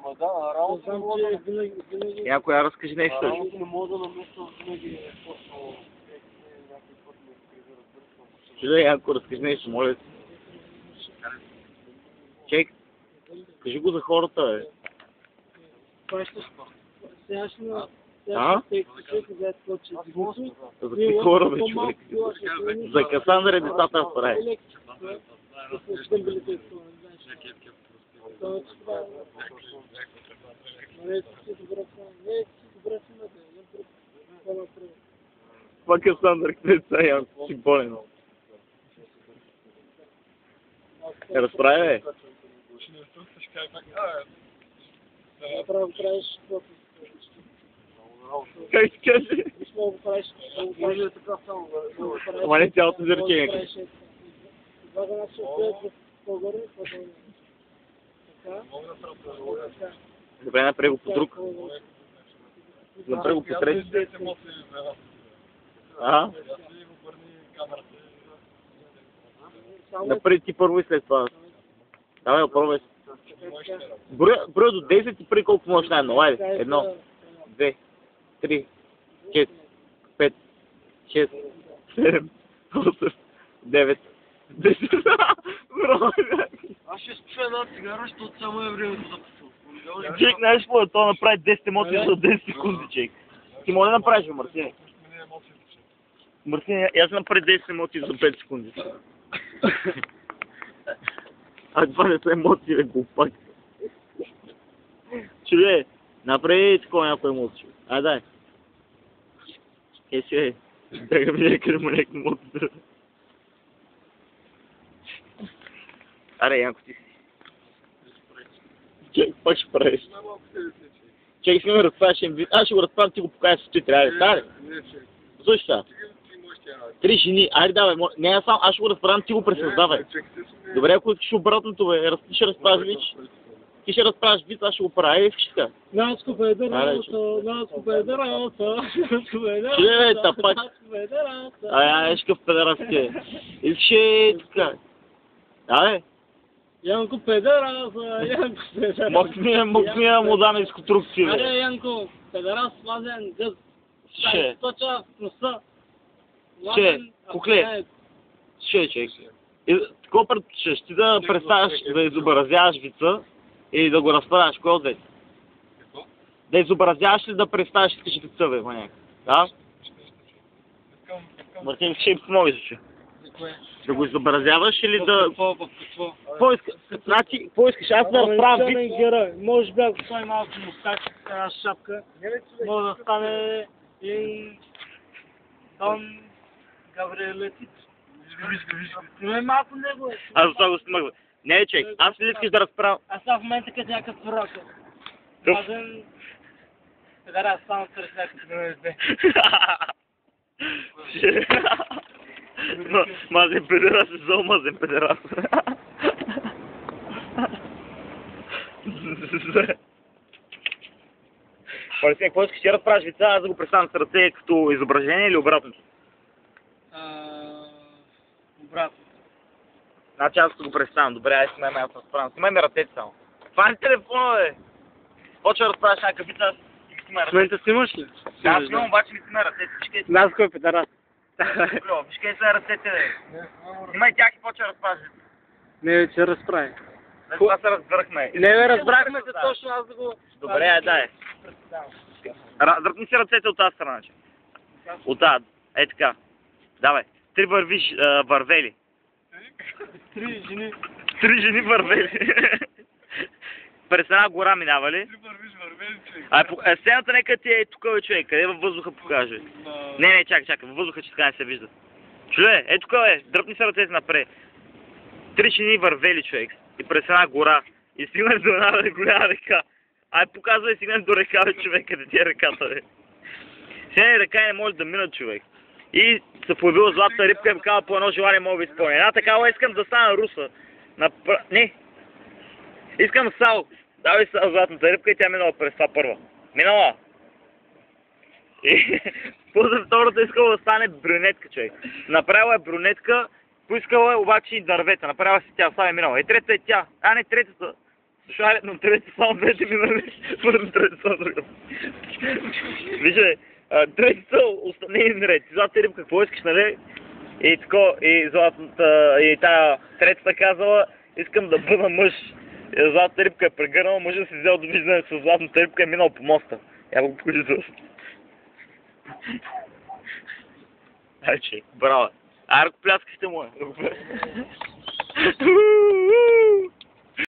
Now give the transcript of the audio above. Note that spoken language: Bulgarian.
Ама да, работа не мога да винаги... Някой я разкажи нещо. Работа не мога да намесвам винаги точно... Чудай, Янко, разкажи нещо, моля ти. Чек, кажи го за хората, бе. Сега ще на... А? За какви хора, бе, човек? За Касандър е децата в рай. Това Касандър, къде са, Янко, си болен. Разправя, бе. Как ти каже? Ама не цялото изречение. Добре, направи го по друг. Направи го по трети. Ага. Направи ти първо и след това. Давай, пробвай. Броя до 10 и преди колко можеш най-много. Айде. 1, 2, 3, 4, 5, 6, 7, 8, 9, 10. Аз ще спя една цигара, защото само е времето за писал. Чек, знаеш какво е? Това направи 10 емоции за 10 секунди, чек. Ти може да направиш, Марсине? Марсине, аз направи 10 емоции за 5 секунди. А това не са емоции, бе, глупак. Чуде, направи такова някоя емоция. А, дай. Си, е. Бега ми някъде му някакви емоции. Аре, Янко, ти си. Чек, пак ще правиш. Чек, искам да разправяш един. Аз ще го разправям, ти го покажеш с ти трябва. Аре. Защо? 3 жени. Айде, давай. Не, аз ще го разправям, ти го пресъздавай. Добре, ако искаш обратното, бе. Ти ще разправяш вич. Ти ще разправяш вид, аз ще го правя и вкъща. Наско педа работа. Чуде, бе, тапак. Ай, ешкъв педерас ти. Искаше така. Абе. Янко педерас, Янко педерас. Мокния му дам изкотрукция, бе. Аре, Янко, педерас, мазен, гъз. Ще. Точа в носа. Ще, кукле. Ще, чек. Такова предпочиташ ти да представяш, да изобразяваш вица или да го разправяш, кой от двете? Да изобразяваш ли да представяш искаш вица, бе, маняк? Да? Мартин, ще им помогиш, че? Да го изобразяваш или да... Какво искаш? Значи, какво искаш? Аз да разправям виц. Може би ако сложи малко мустач, една шапка, може да стане един Дон Гавриелетит. Но е малко него е. Аз за това го смъгвам. Не, чек, аз ли искаш да разправям? Аз в момента като някакъв пророк. Мазен... Педара, само сред някакъв НСД. Мазен педерас е зъл мазен педерас. Марсин, какво искаш да разправиш вица, аз да го представям с ръце като изображение или обратното? Обратно. Значи аз го представям. Добре, айде снимай ме, аз разправям. Снимай ми ръцете само. Това не телефона, бе. Почва да разправяш някакъв вица, аз ти снимай ръцете. В момента снимаш ли? Да, снимам, обаче ми снимай ръцете. Виж Нас кой е педара? виж къде са ръцете, бе. Снимай тях и почва да разправяш вица. Не, вече разправи. За това се разбрахме. Не, бе, разбрахме се точно, аз да го... Добре, айде, дай. Дръпни си ръцете от тази страна, че. От тази. Е така. Давай. 3 вървели. 3 жени. 3 жени вървели. През една гора минава ли? 3 вървиш вървели, човек. Сцената нека ти е тук, бе, човек. Къде във въздуха покаже? Не, чакай. Във въздуха, че така не се вижда. Човек, е тук, бе. Дръпни се ръцете напред. 3 жени вървели, човек. И през една гора. И стигнали до една голяма река. Ай, показвай и стигнали до река, бе, човек. Къде ти е реката, бе? Сега река и не може да минат, човек. И се появила златна рибка и ми казва, по едно желание мога да изпълня. Една такава искам да стана руса. Не. Искам сал. Давай златната рибка и тя минала през това първа. Минала. И после втората искала да стане брюнетка, човек. Направила е брюнетка, поискала е обаче и дървета. Направила си тя, сега е минала. И третата е тя. А не, третата Шарено, трете само двете минали, първо трете само друга. Вижте, трети са останени наред. Златата рибка, какво искаш, нали? И тако, и златната, и тая третата казала, искам да бъда мъж. И златната рибка е прегърнала, мъжът си взел довиждане с златната рибка и е минал по моста. Я го покажи това. Ай, че, браво. Ай, ръкопляскайте му, ръкопляскайте.